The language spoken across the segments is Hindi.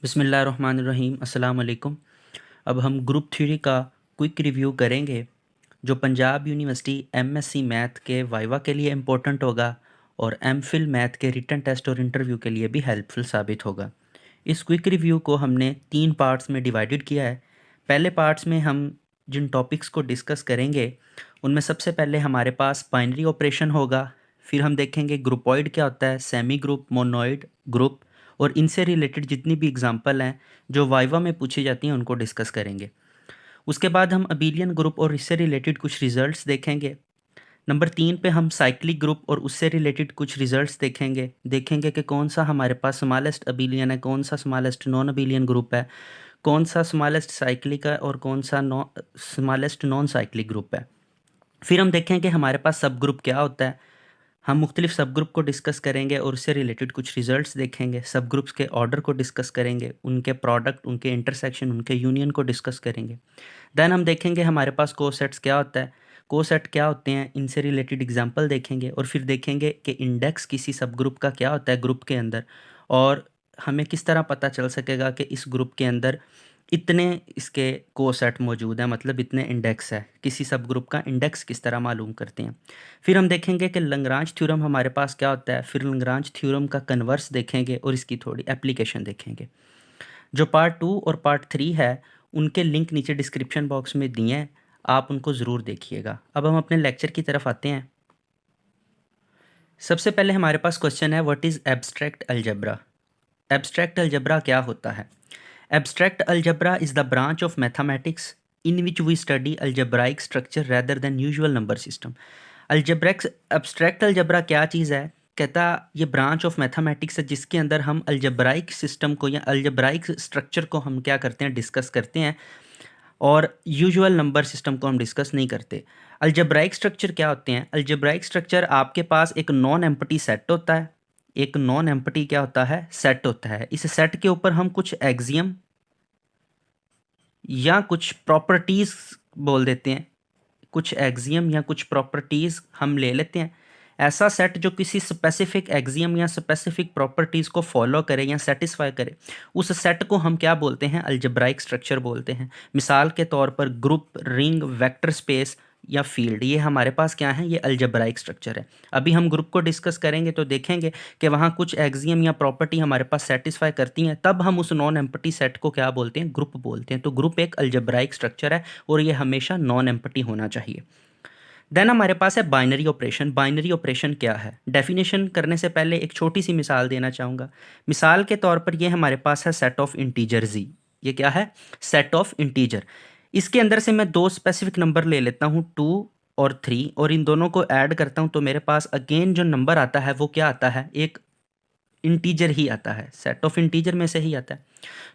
बिस्मिल्लाहिर्रहमानिर्रहीम अस्सलाम वालेकुम। अब हम ग्रुप थ्योरी का क्विक रिव्यू करेंगे जो पंजाब यूनिवर्सिटी एमएससी मैथ के वाइवा के लिए इम्पोर्टेंट होगा और एमफिल मैथ के रिटन टेस्ट और इंटरव्यू के लिए भी हेल्पफुल साबित होगा। इस क्विक रिव्यू को हमने 3 पार्ट्स में डिवाइडेड किया है। पहले पार्ट्स में हम जिन टॉपिक्स को डिस्कस करेंगे उनमें सबसे पहले हमारे पास बाइनरी ऑपरेशन होगा। फिर हम देखेंगे ग्रुपॉइड क्या होता है, सेमी ग्रुप, मोनोइड ग्रुप और इनसे रिलेटेड जितनी भी एग्जांपल हैं जो वाइवा में पूछी जाती हैं उनको डिस्कस करेंगे। उसके बाद हम अबेलियन ग्रुप और इससे रिलेटेड कुछ रिजल्ट्स देखेंगे। नंबर 3 पे हम साइक्लिक ग्रुप और उससे रिलेटेड कुछ रिजल्ट्स देखेंगे देखेंगे कि कौन सा हमारे पास स्मॉलेस्ट अबेलियन है, कौन सा स्मॉलेस्ट नॉन अबेलियन ग्रुप है, कौन सा स्मॉलेस्ट साइक्लिक है और कौन सा स्मॉलेस्ट नॉन साइक्लिक ग्रुप है। फिर हम देखेंगे हमारे पास सब ग्रुप क्या होता है। हम मुख्तलिफ सब ग्रुप को डिस्कस करेंगे और उससे रिलेटेड कुछ रिजल्ट्स देखेंगे। सब ग्रुप्स के ऑर्डर को डिस्कस करेंगे, उनके प्रोडक्ट, उनके इंटरसेक्शन, उनके यूनियन को डिस्कस करेंगे। देन हम देखेंगे हमारे पास कोसेट्स क्या होता है, कोसेट क्या होते हैं, इनसे रिलेटेड एग्जांपल देखेंगे और फिर देखेंगे कि इंडेक्स किसी सब ग्रुप का क्या होता है ग्रुप के अंदर, और हमें किस तरह पता चल सकेगा कि इस ग्रुप के अंदर इतने इसके कोसेट मौजूद हैं, मतलब इतने इंडेक्स है। किसी सब ग्रुप का इंडेक्स किस तरह मालूम करते हैं। फिर हम देखेंगे कि लैग्रांज थ्योरम हमारे पास क्या होता है, फिर लैग्रांज थ्योरम का कन्वर्स देखेंगे और इसकी थोड़ी एप्लीकेशन देखेंगे। जो पार्ट 2 और पार्ट 3 है उनके लिंक नीचे डिस्क्रिप्शन बॉक्स में दिए हैं, आप उनको ज़रूर देखिएगा। अब हम अपने लेक्चर की तरफ आते हैं। सबसे पहले हमारे पास क्वेश्चन है, what is abstract algebra. Abstract algebra क्या होता है। Abstract algebra is the branch of mathematics in which we study algebraic structure rather than usual number system. Algebraic abstract algebra क्या चीज़ है, कहता ये ब्रांच ऑफ मैथमेटिक्स है जिसके अंदर हम अलजेब्राइक सिस्टम को या अलजेब्राइक स्ट्रक्चर को हम क्या करते हैं, डिस्कस करते हैं, और यूजुअल नंबर सिस्टम को हम डिस्कस नहीं करते। अलजेब्राइक स्ट्रक्चर क्या होते हैं, अलजेब्राइक स्ट्रक्चर आपके पास एक नॉन एम्प्टी सेट होता है। एक नॉन एम्प्टी क्या होता है, सेट होता है। इस सेट के ऊपर हम कुछ एक्सियम या कुछ प्रॉपर्टीज बोल देते हैं, कुछ एक्सियम या कुछ प्रॉपर्टीज हम ले लेते हैं। ऐसा सेट जो किसी स्पेसिफिक एक्सियम या स्पेसिफिक प्रॉपर्टीज को फॉलो करे या सेटिस्फाई करे, उस सेट को हम क्या बोलते हैं, अलजेब्राइक स्ट्रक्चर बोलते हैं। मिसाल के तौर पर ग्रुप, रिंग, वेक्टर स्पेस या फील्ड, ये हमारे पास क्या है, ये अलजेब्राइक स्ट्रक्चर है। अभी हम ग्रुप को डिस्कस करेंगे तो देखेंगे कि वहाँ कुछ एक्सियम या प्रॉपर्टी हमारे पास सेटिस्फाई करती हैं, तब हम उस नॉन एम्प्टी सेट को क्या बोलते हैं, ग्रुप बोलते हैं। तो ग्रुप एक अलजेब्राइक स्ट्रक्चर है और ये हमेशा नॉन एम्प्टी होना चाहिए। देन हमारे पास है बाइनरी ऑपरेशन। बाइनरी ऑपरेशन क्या है, डेफिनेशन करने से पहले एक छोटी सी मिसाल देना चाहूँगा। मिसाल के तौर पर ये हमारे पास है सेट ऑफ इंटीजर जी। ये क्या है, सेट ऑफ इंटीजर। इसके अंदर से मैं 2 स्पेसिफिक नंबर ले लेता हूँ, 2 और 3, और इन दोनों को ऐड करता हूँ तो मेरे पास अगेन जो नंबर आता है वो क्या आता है, एक इंटीजर ही आता है, सेट ऑफ इंटीजर में से ही आता है।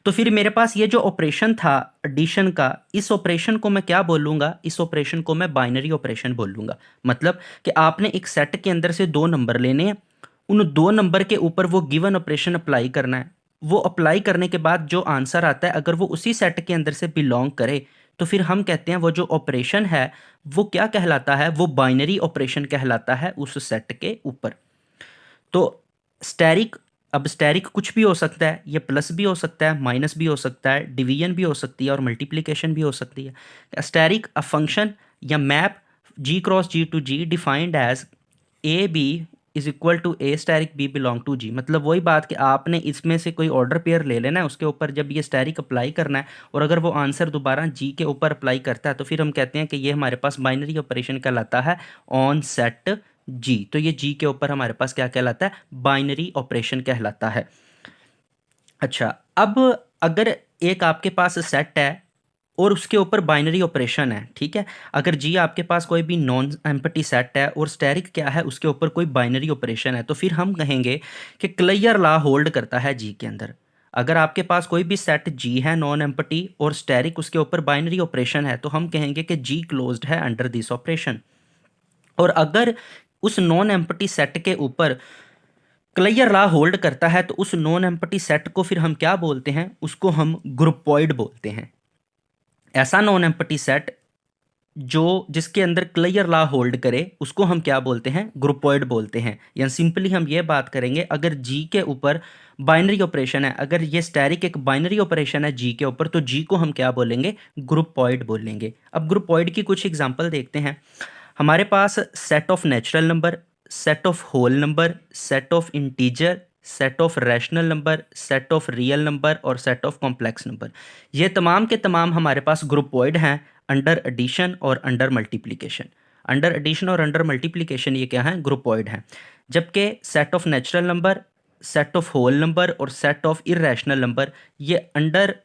तो फिर मेरे पास ये जो ऑपरेशन था एडिशन का, इस ऑपरेशन को मैं क्या बोलूँगा, इस ऑपरेशन को मैं बाइनरी ऑपरेशन बोलूँगा। मतलब कि आपने एक सेट के अंदर से 2 नंबर लेने हैं, उन 2 नंबर के ऊपर वो गिवन ऑपरेशन अप्लाई करना है। वो अप्लाई करने के बाद जो आंसर आता है अगर वो उसी सेट के अंदर से बिलोंग करे तो फिर हम कहते हैं वो जो ऑपरेशन है वो क्या कहलाता है, वो बाइनरी ऑपरेशन कहलाता है उस सेट के ऊपर। तो स्टैरिक, अब स्टैरिक कुछ भी हो सकता है, ये प्लस भी हो सकता है, माइनस भी हो सकता है, डिवीजन भी हो सकती है और मल्टीप्लिकेशन भी हो सकती है। स्टैरिक अ फंक्शन या map G cross G to G defined as a b is equal to a asterisk b belong to G. मतलब वही बात कि आपने इसमें से कोई ऑर्डर पेयर ले लेना है, उसके ऊपर जब ये स्टैरिक अप्लाई करना है और अगर वो आंसर दोबारा जी के ऊपर अप्लाई करता है तो फिर हम कहते हैं कि ये हमारे पास बाइनरी ऑपरेशन कहलाता है ऑन सेट जी। तो ये जी के ऊपर हमारे पास क्या कहलाता है, बाइनरी ऑपरेशन कहलाता है। अच्छा, अब अगर एक आपके पास सेट है और उसके ऊपर बाइनरी ऑपरेशन है, ठीक है, अगर जी आपके पास कोई भी नॉन एम्प्टी सेट है और स्टैरिक क्या है, उसके ऊपर कोई बाइनरी ऑपरेशन है, तो फिर हम कहेंगे कि क्लियर लॉ होल्ड करता है जी के अंदर। अगर आपके पास कोई भी सेट जी है नॉन एम्प्टी और स्टैरिक उसके ऊपर बाइनरी ऑपरेशन है तो हम कहेंगे कि जी क्लोज्ड है अंडर दिस ऑपरेशन। और अगर उस नॉन एम्प्टी सेट के ऊपर क्लियर लॉ होल्ड करता है तो उस नॉन एम्प्टी सेट को फिर हम क्या बोलते हैं, उसको हम ग्रुपॉइड बोलते हैं। ऐसा नॉन एम्प्टी सेट जो जिसके अंदर क्लियर लॉ होल्ड करे उसको हम क्या बोलते हैं, ग्रुपॉइड बोलते हैं। या सिंपली हम ये बात करेंगे, अगर जी के ऊपर बाइनरी ऑपरेशन है, अगर ये स्टैरिक एक बाइनरी ऑपरेशन है जी के ऊपर, तो जी को हम क्या बोलेंगे, ग्रुपॉइड बोलेंगे। अब ग्रुपॉइड की कुछ एग्जांपल देखते हैं। हमारे पास set of natural number, set of whole number, set of integer, set of rational number, set of real number और सेट ऑफ कॉम्प्लेक्स नंबर, ये तमाम के तमाम हमारे पास ग्रुपॉइड हैं अंडर एडिशन और अंडर मल्टीप्लिकेशन। अंडर एडिशन और अंडर मल्टीप्लिकेशन ये क्या है, ग्रुपॉइड हैं। जबकि set of natural number, set of whole number और सेट ऑफ इरेशनल नंबर, ये अंडर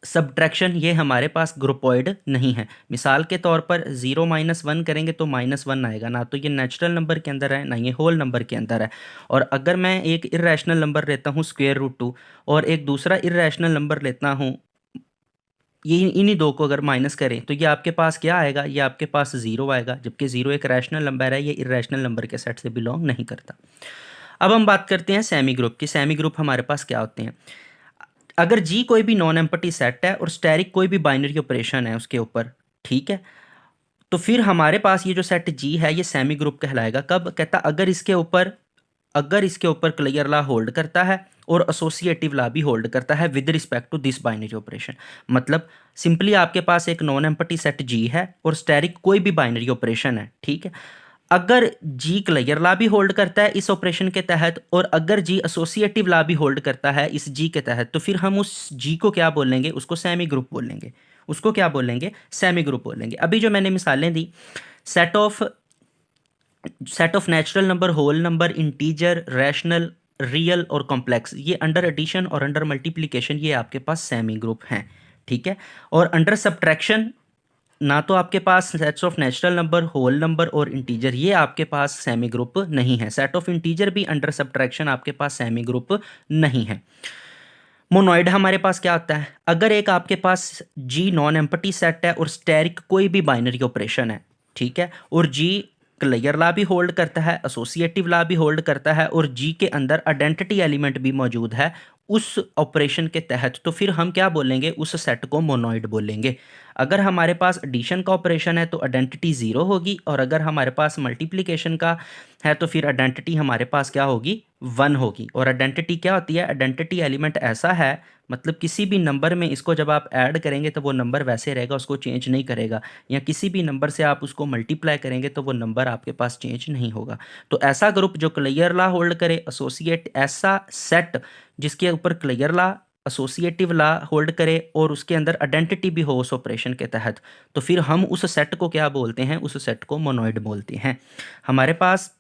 सब्ट्रैक्शन, ये हमारे पास ग्रुपॉइड नहीं है। मिसाल के तौर पर 0 - 1 करेंगे तो -1 आएगा, ना तो ये नेचुरल नंबर के अंदर है ना ये होल नंबर के अंदर है। और अगर मैं एक इरेशनल नंबर लेता हूँ √2 और एक दूसरा इरेशनल नंबर लेता हूँ, ये इन्हीं दो को अगर माइनस करें तो ये आपके पास क्या आएगा, ये आपके पास 0 आएगा। जबकि 0 एक रैशनल नंबर है, ये इरेशनल नंबर के सेट से बिलोंग नहीं करता। अब हम बात करते हैं सेमी ग्रुप की। सेमी ग्रुप हमारे पास क्या होते हैं। अगर जी कोई भी नॉन एम्पटी सेट है और स्टैरिक कोई भी बाइनरी ऑपरेशन है उसके ऊपर, ठीक है, तो फिर हमारे पास ये जो सेट जी है ये सेमी ग्रुप कहलाएगा। कब कहता, अगर इसके ऊपर क्लियर लॉ होल्ड करता है और एसोसिएटिव लॉ भी होल्ड करता है with respect to this binary operation. मतलब सिंपली आपके पास एक नॉन एम्पटी सेट जी है और स्टैरिक कोई भी बाइनरी ऑपरेशन है, ठीक है। अगर जी क्लियर लॉ भी होल्ड करता है इस ऑपरेशन के तहत और अगर जी एसोसिएटिव लॉ भी होल्ड करता है इस जी के तहत, तो फिर हम उस जी को क्या बोलेंगे, उसको सेमी ग्रुप बोलेंगे। उसको क्या बोलेंगे, सेमी ग्रुप बोलेंगे। अभी जो मैंने मिसालें दी, set of natural number, whole number, integer, rational, real और कॉम्प्लेक्स, ये अंडर एडिशन और अंडर मल्टीप्लिकेशन ये आपके पास सेमी ग्रुप हैं, ठीक है। और अंडर सब्ट्रैक्शन, ना तो आपके पास sets of natural number, whole number और इंटीजर, ये आपके पास सेमी ग्रुप नहीं है। सेट ऑफ इंटीजर भी अंडर सब्ट्रैक्शन आपके पास सेमी ग्रुप नहीं है। मोनोइड हमारे पास क्या होता है, अगर एक आपके पास जी नॉन एम्पटी सेट है और स्टेरिक कोई भी बाइनरी ऑपरेशन है, ठीक है, और जी क्लियर लॉ भी होल्ड करता है, एसोसिएटिव लॉ भी होल्ड करता है और जी के अंदर आइडेंटिटी एलिमेंट भी मौजूद है उस ऑपरेशन के तहत, तो फिर हम क्या बोलेंगे, उस सेट को मोनोइड बोलेंगे। अगर हमारे पास एडिशन का ऑपरेशन है तो आइडेंटिटी 0 होगी और अगर हमारे पास मल्टीप्लिकेशन का है तो फिर आइडेंटिटी हमारे पास क्या होगी, 1 होगी। और आइडेंटिटी क्या होती है, आइडेंटिटी एलिमेंट ऐसा है, मतलब किसी भी नंबर में इसको जब आप ऐड करेंगे तो वो नंबर वैसे रहेगा, उसको चेंज नहीं करेगा। या किसी भी नंबर से आप उसको मल्टीप्लाई करेंगे तो वो नंबर आपके पास चेंज नहीं होगा। तो ऐसा ग्रुप जो क्लियर लॉ होल्ड करे, एसोसिएट, ऐसा सेट जिसके ऊपर clear law, associative law hold करे और उसके अंदर आइडेंटिटी भी हो उस ऑपरेशन के तहत, तो फिर हम उस सेट को क्या बोलते हैं, उस सेट को मोनोइड बोलते हैं। हमारे पास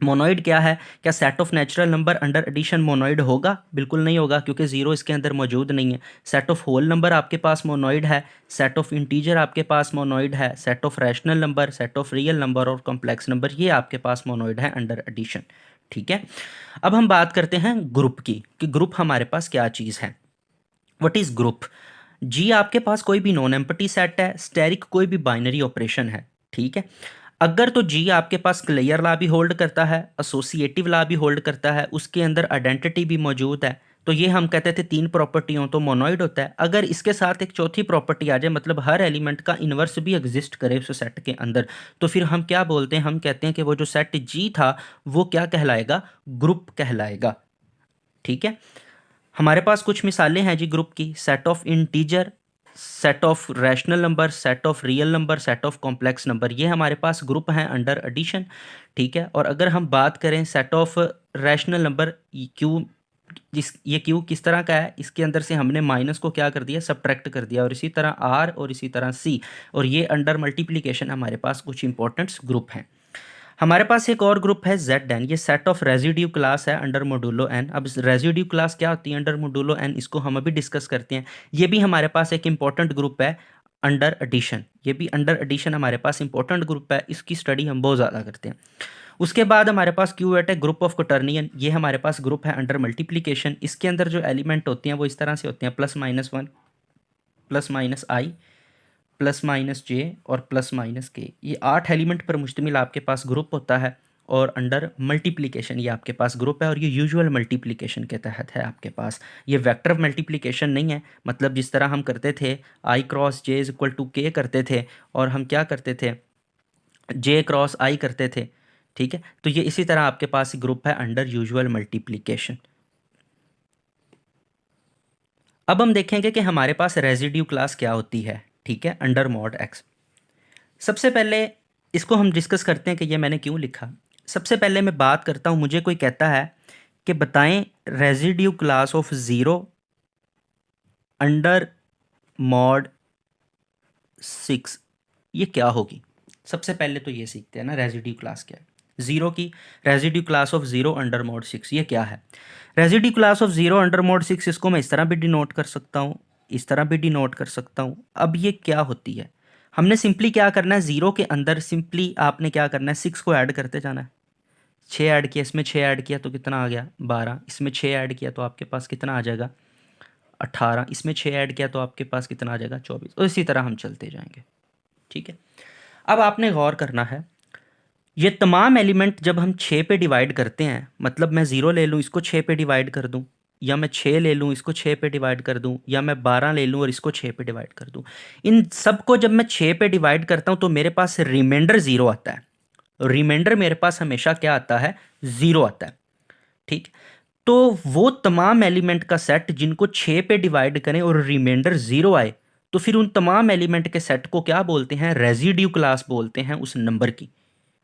मोनोइड क्या है, क्या set of natural number under addition monoid होगा, बिल्कुल नहीं होगा क्योंकि 0 इसके अंदर मौजूद नहीं है। सेट ऑफ होल नंबर आपके पास मोनोइड है, सेट ऑफ इंटीजर आपके पास मोनोइड है, set of rational number, set of real number और कॉम्प्लेक्स नंबर ये आपके पास मोनोइड है अंडर एडिशन, ठीक है। अब हम बात करते हैं ग्रुप की, कि ग्रुप हमारे पास क्या चीज़ है। What is group. जी आपके पास कोई भी नॉन एम्पटी सेट है, स्टेरिक कोई भी बाइनरी ऑपरेशन है, ठीक है। अगर तो जी आपके पास क्लियर लॉ भी होल्ड करता है, एसोसिएटिव लॉ भी होल्ड करता है, उसके अंदर आइडेंटिटी भी मौजूद है, तो ये हम कहते थे 3 प्रॉपर्टी हो तो मोनोइड होता है। अगर इसके साथ एक चौथी प्रॉपर्टी आ जाए, मतलब हर एलिमेंट का इन्वर्स भी एग्जिस्ट करे उस सेट के अंदर, तो फिर हम क्या बोलते हैं, हम कहते हैं कि वो जो सेट जी था वो क्या कहलाएगा, ग्रुप कहलाएगा, ठीक है। हमारे पास कुछ मिसालें हैं जी ग्रुप की, set of integer, set of rational number, set of real number, set of complex number, ये हमारे पास ग्रुप हैं अंडर एडिशन, ठीक है। और अगर हम बात करें set of rational number Q, ये क्यू किस तरह का है, इसके अंदर से हमने माइनस को क्या कर दिया, सब्ट्रैक्ट कर दिया, और इसी तरह आर और इसी तरह सी, और ये अंडर मल्टीप्लिकेशन हमारे पास कुछ इंपॉर्टेंट्स ग्रुप हैं। हमारे पास एक और ग्रुप है जेड एन, ये सेट ऑफ रेजिड्यू क्लास है अंडर मोडुलो एन। अब रेजिड्यू क्लास क्या होती है अंडर मोडुलो एन, इसको हम अभी डिस्कस करते हैं। ये भी हमारे पास एक इंपॉर्टेंट ग्रुप है अंडर एडिशन, ये भी अंडर एडिशन हमारे पास इंपॉर्टेंट ग्रुप है, इसकी स्टडी हम बहुत ज़्यादा करते हैं। उसके बाद हमारे पास क्यूएट है, ग्रुप ऑफ क्वाटर्नियन, ये हमारे पास ग्रुप है अंडर मल्टीप्लिकेशन। इसके अंदर जो एलिमेंट होते हैं वो इस तरह से होते हैं, +-1, +-i, +-j और +-k, ये 8 एलिमेंट पर मुश्तमिल आपके पास ग्रुप होता है। और अंडर मल्टीप्लिकेशन ये आपके पास ग्रुप है, और ये यूजुअल मल्टीप्लिकेशन के तहत है आपके पास। ये वेक्टर मल्टीप्लिकेशन नहीं है, मतलब जिस तरह हम करते थे I cross J is equal to K करते थे, और हम क्या करते थे जे क्रॉस आई करते थे, ठीक है। तो ये इसी तरह आपके पास ग्रुप है अंडर यूजुअल मल्टीप्लिकेशन। अब हम देखेंगे कि हमारे पास रेजिड्यू क्लास क्या होती है, ठीक है, अंडर मॉड एक्स। सबसे पहले इसको हम डिस्कस करते हैं कि ये मैंने क्यों लिखा। सबसे पहले मैं बात करता हूँ, मुझे कोई कहता है कि बताएं residue class of zero under mod 6 ये क्या होगी। सबसे पहले तो ये सीखते हैं ना रेजिड्यू क्लास क्या है। ज़ीरो की residue class of zero under mod 6 ये क्या है। Residue class of zero under mod 6 इसको मैं इस तरह भी डिनोट कर सकता हूँ, इस तरह भी डिनोट कर सकता हूँ। अब ये क्या होती है, हमने सिंपली क्या करना है, ज़ीरो के अंदर सिंपली आपने क्या करना है, 6 को ऐड करते जाना है। 6 ऐड किया, इसमें 6 ऐड किया तो कितना आ गया 12, इसमें 6 ऐड किया तो आपके पास कितना आ जाएगा 18, इसमें 6 ऐड किया तो आपके पास कितना आ जाएगा 24, और इसी तरह हम चलते जाएंगे, ठीक है। अब आपने गौर करना है, ये तमाम एलिमेंट जब हम 6 पे डिवाइड करते हैं, मतलब मैं 0 ले लूँ इसको 6 पे डिवाइड कर दूँ, या मैं 6 ले लूँ इसको 6 पे डिवाइड कर दूँ, या मैं 12 ले लूँ और इसको 6 पे डिवाइड कर दूँ, इन सब को जब मैं 6 पे डिवाइड करता हूँ तो मेरे पास रिमाइंडर 0 आता है। रिमाइंडर मेरे पास हमेशा क्या आता है, 0 आता है, ठीक। तो वो तमाम एलिमेंट का सेट जिनको 6 पे डिवाइड करें और रिमाइंडर 0 आए, तो फिर उन तमाम एलिमेंट के सेट को क्या बोलते हैं, रेजिड्यू क्लास बोलते हैं उस नंबर की।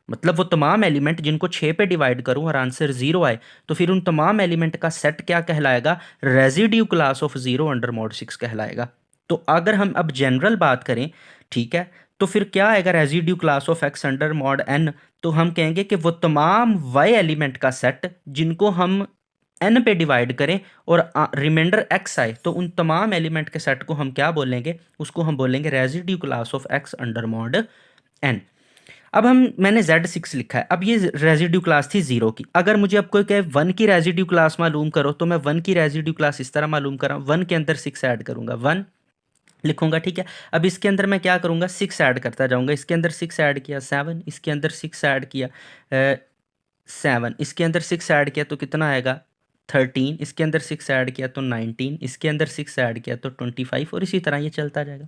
मतलब वो तमाम एलिमेंट जिनको 6 पे डिवाइड करूं और आंसर 0 आए, तो फिर उन तमाम एलिमेंट का सेट क्या कहलाएगा, residue class of 0 under mod 6 कहलाएगा। तो अगर हम अब जनरल बात करें, ठीक है, तो फिर क्या आएगा residue class of x under mod n. तो हम कहेंगे कि वो तमाम वाई एलिमेंट का सेट जिनको हम एन पे डिवाइड करें और रिमाइंडर एक्स आए, तो उन तमाम एलिमेंट के सेट को हम क्या बोलेंगे, उसको हम बोलेंगे residue class of x under mod n. अब हम मैंने Z6 लिखा है, अब ये रेजिड्यू क्लास थी 0 की। अगर मुझे अब कोई कहे 1 की रेजिड्यू क्लास मालूम करो, तो मैं 1 की रेजिड्यू क्लास इस तरह मालूम करा, 1 के अंदर 6 ऐड करूंगा, 1 लिखूंगा, ठीक है। अब इसके अंदर मैं क्या करूंगा, 6 ऐड करता जाऊंगा, इसके अंदर 6 ऐड किया 7, इसके अंदर 6 ऐड किया 7, इसके अंदर 6 ऐड किया तो कितना आएगा 13, इसके अंदर 6 ऐड किया तो 19, इसके अंदर 6 ऐड किया तो 25, और इसी तरह ये चलता जाएगा।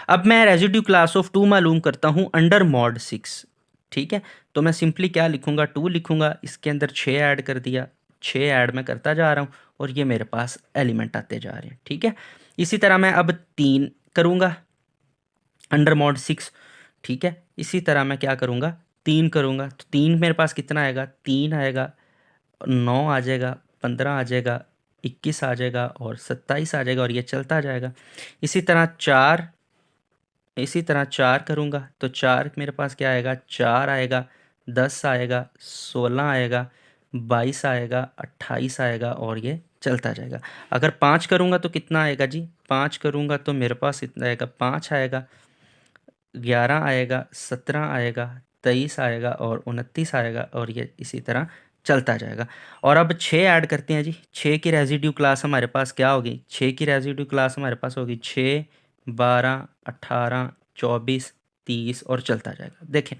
अब मैं रेजिड्यू क्लास ऑफ 2 मालूम करता हूँ अंडर मॉड 6, ठीक है। तो मैं सिंपली क्या लिखूंगा, 2 लिखूंगा, इसके अंदर 6 ऐड कर दिया, 6 ऐड मैं करता जा रहा हूँ, और ये मेरे पास एलिमेंट आते जा रहे हैं, ठीक है। इसी तरह मैं अब 3 करूँगा अंडर मॉड 6, ठीक है। इसी तरह मैं क्या करूँगा, 3 करूँगा, तो 3 मेरे पास कितना आएगा, 3 आएगा, 9 आ जाएगा, 15 आ जाएगा, 21 आ जाएगा, और 27 आ जाएगा, और ये चलता जाएगा। इसी तरह 4 करूँगा तो 4 मेरे पास क्या आएगा, 4 आएगा, 10 आएगा, 16 आएगा, 22 आएगा, 28 आएगा, और ये चलता जाएगा। अगर 5 करूँगा तो कितना आएगा जी, 5 करूँगा तो मेरे पास इतना आएगा, 5 आएगा, 11 आएगा, 17 आएगा, 23 आएगा, और 29 आएगा, और ये इसी तरह चलता जाएगा। और अब 6 ऐड करते हैं जी, 6 की रेजिड्यू क्लास हमारे पास क्या होगी, 6 की रेजिड्यू क्लास हमारे पास होगी 6, 12, 18, 24, 30, और चलता जाएगा। देखें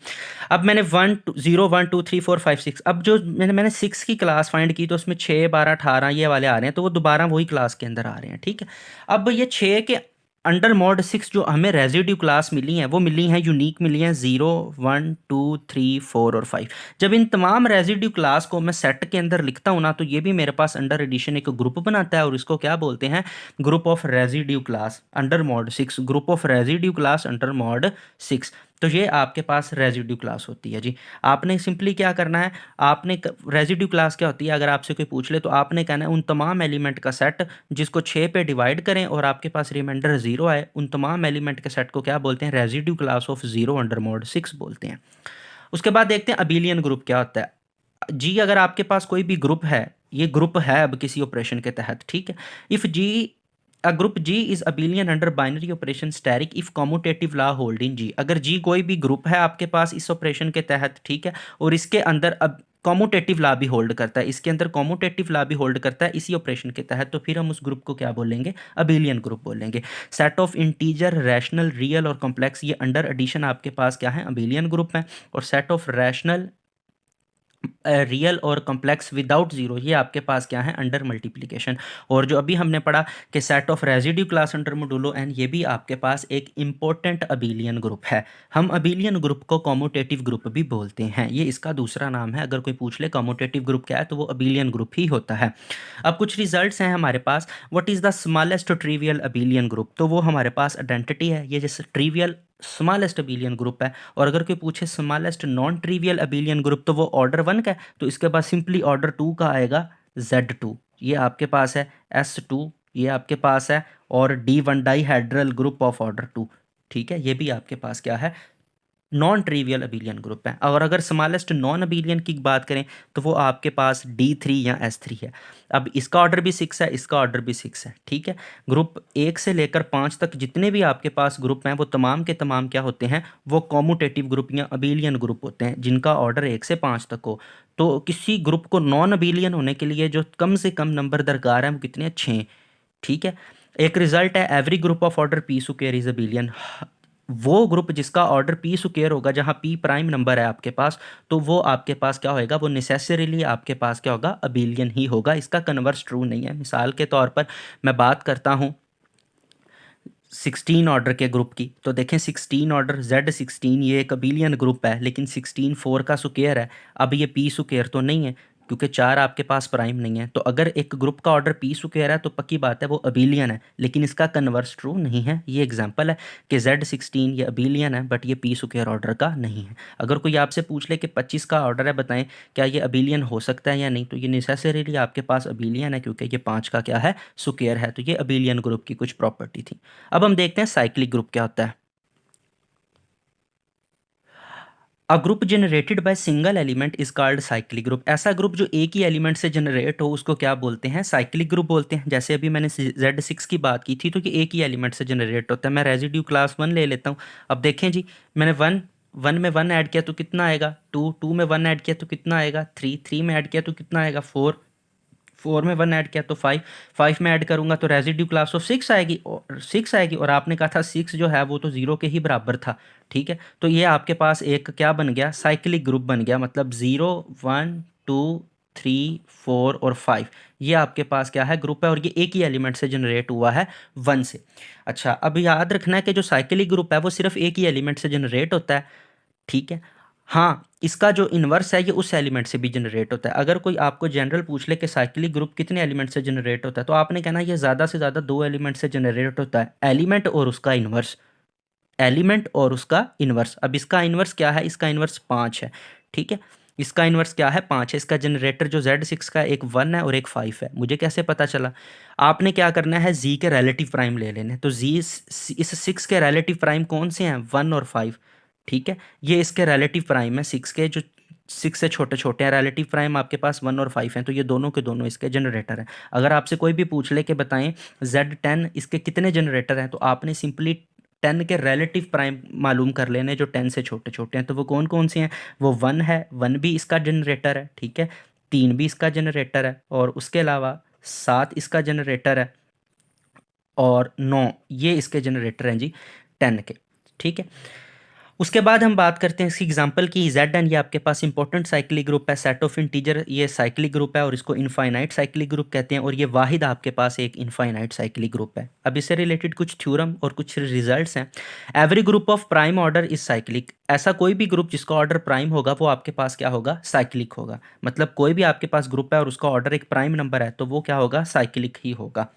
अब मैंने 0, 1, 2, 3, 4, 5, 6, अब जो मैंने 6 की क्लास फाइंड की तो उसमें 6, 12, 18 ये वाले आ रहे हैं, तो वो दोबारा वही क्लास के अंदर आ रहे हैं, ठीक है। अब ये 6 के अंडर मॉड 6 जो हमें रेजिड्यू क्लास मिली हैं, वो मिली हैं यूनिक मिली हैं 0, 1, 2, 3, 4 और 5। जब इन तमाम रेजिड्यू क्लास को मैं सेट के अंदर लिखता हूँ ना, तो ये भी मेरे पास अंडर एडिशन एक ग्रुप बनाता है, और इसको क्या बोलते हैं, group of residue class under mod 6, group of residue class under mod 6। तो ये आपके पास रेजिड्यू क्लास होती है जी। आपने सिंपली क्या करना है, आपने रेजिड्यू क्लास क्या होती है, अगर आपसे कोई पूछ ले तो आपने कहना है उन तमाम एलिमेंट का सेट जिसको 6 पे डिवाइड करें और आपके पास रिमाइंडर 0 आए, उन तमाम एलिमेंट के सेट को क्या बोलते हैं, residue class of 0 under mod 6 बोलते हैं। उसके बाद देखते हैं अबेलियन ग्रुप क्या होता है जी। अगर आपके पास कोई भी ग्रुप है, ये ग्रुप है अब किसी ऑपरेशन के तहत, ठीक है। If G a group G is abelian under binary operation static if commutative law hold in G. अगर जी कोई भी ग्रुप है आपके पास इस ऑपरेशन के तहत, ठीक है, और इसके अंदर अब कॉम्यूटेटिव लॉ भी होल्ड करता है, इसके अंदर कॉम्यूटेटिव लॉ भी होल्ड करता है इसी ऑपरेशन के तहत, तो फिर हम उस ग्रुप को क्या बोलेंगे, अबेलियन ग्रुप बोलेंगे। Set of integer, rational, real और कॉम्प्लेक्स, ये अंडर एडिशन आपके पास क्या है, अबेलियन ग्रुप है। और सेट ऑफ रैशनल, रियल और कॉम्प्लेक्स विदाउट जीरो, ये आपके पास क्या है, अंडर मल्टीप्लिकेशन। और जो अभी हमने पढ़ा कि set of residue class under modulo n, ये भी आपके पास एक इंपॉर्टेंट अबेलियन ग्रुप है। हम अबेलियन ग्रुप को कॉम्यूटेटिव ग्रुप भी बोलते हैं, ये इसका दूसरा नाम है। अगर कोई पूछ ले कॉम्यूटेटिव ग्रुप क्या है तो वो अबेलियन ग्रुप ही होता है। अब कुछ रिजल्ट्स हैं हमारे पास। What is the smallest trivial abelian group, तो वो हमारे पास आइडेंटिटी है, ये जैसे ट्रिवियल स्मॉलेस्ट अबेलियन ग्रुप है। और अगर कोई पूछे smallest non trivial abelian group, तो वो ऑर्डर 1 का है, तो इसके बाद सिंपली ऑर्डर 2 का आएगा Z2, ये आपके पास है। S2 ये आपके पास है, और D1 dihedral group of order 2, ठीक है, ये भी आपके पास क्या है, नॉन ट्रिवियल अबेलियन ग्रुप है। और अगर स्मॉलेस्ट नॉन अबेलियन की बात करें तो वो आपके पास D3 या S3 है। अब इसका ऑर्डर भी 6 है, इसका ऑर्डर भी 6 है, ठीक है। ग्रुप 1 से लेकर 5 तक जितने भी आपके पास ग्रुप हैं वो तमाम के तमाम क्या होते हैं, वो कॉम्यूटेटिव ग्रुप या अबेलियन ग्रुप होते हैं जिनका ऑर्डर 1 से 5 तक हो। तो किसी ग्रुप को नॉन अबेलियन होने के लिए जो कम से कम नंबर दरकार है वो कितने हैं, 6, ठीक है। एक रिजल्ट है every group of order P square is abelian, वो ग्रुप जिसका ऑर्डर पी स्क्वायर होगा, जहाँ पी प्राइम नंबर है आपके पास, तो वो आपके पास क्या होएगा, वो नेसेसरीली आपके पास क्या होगा, अबेलियन ही होगा। इसका कन्वर्स ट्रू नहीं है। मिसाल के तौर पर मैं बात करता हूँ 16 ऑर्डर के ग्रुप की, तो देखें 16 ऑर्डर Z16 ये एक अबेलियन ग्रुप है, लेकिन 16 4 का स्क्वायर है। अब ये पी स्क्वायर तो नहीं है क्योंकि 4 आपके पास प्राइम नहीं है। तो अगर एक ग्रुप का ऑर्डर पी स्क्वायर है तो पक्की बात है वो अबेलियन है, लेकिन इसका कन्वर्स ट्रू नहीं है। ये एग्जांपल है कि Z16 ये अबेलियन है बट ये पी स्क्वायर ऑर्डर का नहीं है। अगर कोई आपसे पूछ ले कि 25 का ऑर्डर है, बताएं क्या ये अबेलियन हो सकता है या नहीं, तो ये नेसेसरीली आपके पास अबेलियन है क्योंकि ये 5 का क्या है, स्क्वायर है। तो ये अबेलियन ग्रुप की कुछ प्रॉपर्टी थी। अब हम देखते हैं साइक्लिक ग्रुप क्या होता है। A group generated by single element is called cyclic group. ऐसा ग्रुप जो एक ही एलिमेंट से जनरेट हो उसको क्या बोलते हैं, साइक्लिक ग्रुप बोलते हैं। जैसे अभी मैंने Z6 की बात की थी, तो ये एक ही एलिमेंट से जनरेट होता है। मैं रेजिड्यू क्लास 1 ले लेता हूँ। अब देखें जी, मैंने 1 में 1 ऐड किया तो कितना आएगा, 2 में 1 ऐड किया तो कितना आएगा, 3 में ऐड किया तो कितना आएगा, 4 में 1 ऐड किया तो 5 में ऐड करूंगा तो रेजिड्यू क्लास ऑफ 6 आएगी, और 6 आएगी। और आपने कहा था 6 जो है वो तो 0 के ही बराबर था, ठीक है। तो ये आपके पास एक क्या बन गया, साइक्लिक ग्रुप बन गया। मतलब 0 1 2 3 4 और 5, ये आपके पास क्या है, ग्रुप है। और ये एक ही एलिमेंट से जनरेट हुआ है 1 से। अच्छा, अब याद रखना है कि जो साइक्लिक ग्रुप है वो सिर्फ एक ही एलिमेंट से जनरेट होता है, ठीक है। हाँ, इसका जो इन्वर्स है ये उस एलिमेंट से भी जनरेट होता है। अगर कोई आपको जनरल पूछ ले कि साइक्लिक ग्रुप कितने एलिमेंट से जनरेट होता है, तो आपने कहना ये ज़्यादा से ज़्यादा 2 एलिमेंट से जनरेट होता है, एलिमेंट और उसका इन्वर्स, एलिमेंट और उसका इन्वर्स। अब इसका इन्वर्स क्या है, इसका इन्वर्स 5 है, ठीक है। इसका इन्वर्स क्या है, 5 है। इसका जनरेटर जो Z6 का एक 1 है और एक 5 है। मुझे कैसे पता चला, आपने क्या करना है, Z के रिलेटिव प्राइम ले लेने। तो Z इस 6 के रिलेटिव प्राइम कौन से हैं, 1 और 5, ठीक है। ये इसके रिलेटिव प्राइम है, 6 के जो 6 से छोटे छोटे हैं, रिलेटिव प्राइम आपके पास 1 और 5 हैं, तो ये दोनों के दोनों इसके जनरेटर हैं। अगर आपसे कोई भी पूछ ले कि बताएं Z10 इसके कितने जनरेटर हैं, तो आपने सिंपली 10 के रिलेटिव प्राइम मालूम कर लेने जो 10 से छोटे छोटे हैं। तो वो कौन कौन से हैं, वो 1 है, 1 भी इसका जनरेटर है, ठीक है। 3 भी इसका जनरेटर है, और उसके अलावा 7 इसका जनरेटर है, और 9 ये इसके जनरेटर हैं जी 10 के, ठीक है। उसके बाद हम बात करते हैं इसकी एग्जांपल की। Z एन ये आपके पास इंपॉर्टेंट साइक्लिक ग्रुप है, सेट ऑफ इंटीजर ये साइक्लिक ग्रुप है, और इसको इनफाइनाइट साइक्लिक ग्रुप कहते हैं। और ये वाहिद आपके पास एक इनफाइनाइट साइक्लिक ग्रुप है। अब इससे रिलेटेड कुछ थ्योरम और कुछ रिजल्ट्स हैं। Every group of prime order is cyclic. ऐसा कोई भी ग्रुप जिसका ऑर्डर प्राइम होगा वो आपके पास क्या होगा, साइक्लिक होगा। मतलब कोई भी आपके पास ग्रुप है और उसका ऑर्डर एक प्राइम नंबर है तो वो क्या होगा, साइक्लिक ही होगा।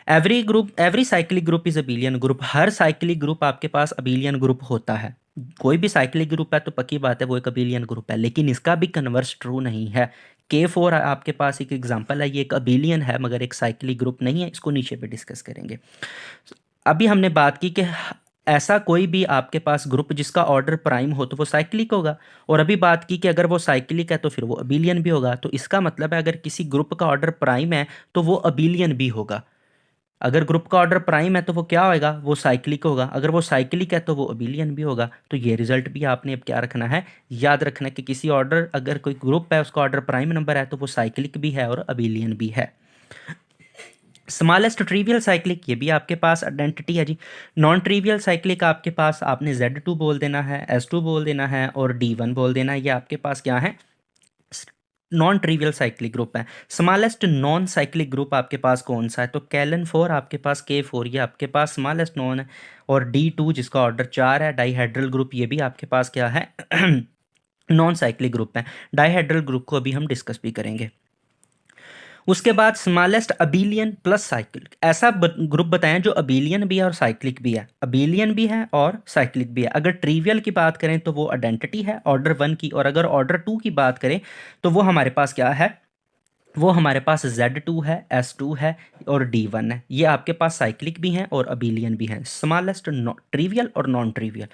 Every cyclic group is abelian group. Her cyclic group आपके पास अबेलियन ग्रुप होता है। कोई भी साइक्लिक ग्रुप है तो पक्की बात है वो एक अबेलियन ग्रुप है, लेकिन इसका भी कन्वर्स ट्रू नहीं है। K4 आपके पास एक एग्जांपल है, ये एक अबेलियन है मगर एक साइक्लिक ग्रुप नहीं है। इसको नीचे पे डिस्कस करेंगे। अभी हमने बात की कि ऐसा कोई भी आपके पास ग्रुप जिसका ऑर्डर प्राइम हो तो वो साइक्लिक होगा, और अभी बात की कि अगर वो साइक्लिक है तो फिर वो अबेलियन भी होगा। तो इसका मतलब है अगर किसी ग्रुप का ऑर्डर प्राइम है तो वो अबेलियन भी होगा। अगर ग्रुप का ऑर्डर प्राइम है तो वो क्या होएगा, वो साइक्लिक होगा। अगर वो साइक्लिक है तो वो अबेलियन भी होगा। तो ये रिजल्ट भी आपने अब क्या रखना है, याद रखना है कि किसी ऑर्डर, अगर कोई ग्रुप है उसका ऑर्डर प्राइम नंबर है तो वो साइक्लिक भी है और अबेलियन भी है। स्मॉलेस्ट ट्रिवियल साइक्लिक ये भी आपके पास आइडेंटिटी है जी। नॉन ट्रिवियल साइक्लिक आपके पास आपने Z2 बोल देना है, S2 बोल देना है और D1 बोल देना है। ये आपके पास क्या है, नॉन ट्रिवियल साइक्लिक ग्रुप है। स्मॉलेस्ट नॉन साइक्लिक ग्रुप आपके पास कौन सा है? तो Kalen-4 आपके पास K4 ये आपके पास स्मॉलेस्ट नॉन है। और D2 जिसका ऑर्डर 4 है, डाईहेड्रल ग्रुप, ये भी आपके पास क्या है? नॉन साइक्लिक ग्रुप है। डाईहेड्रल ग्रुप को अभी हम डिस्कस भी करेंगे। उसके बाद स्मॉलेस्ट अबीलियन प्लस साइक्लिक, ऐसा ग्रुप बताएं जो अबीलियन भी है और साइक्लिक भी है। अबीलियन भी है और साइक्लिक भी है। अगर ट्रिवियल की बात करें तो वो आइडेंटिटी है ऑर्डर 1 की, और अगर ऑर्डर 2 की बात करें तो वो हमारे पास क्या है? वो हमारे पास Z2 है, S2 है और D1 है। ये आपके पास साइक्लिक भी हैं और अबीलियन भी हैं। स्मॉलेस्ट ट्रिवियल और नॉन ट्रिवियल।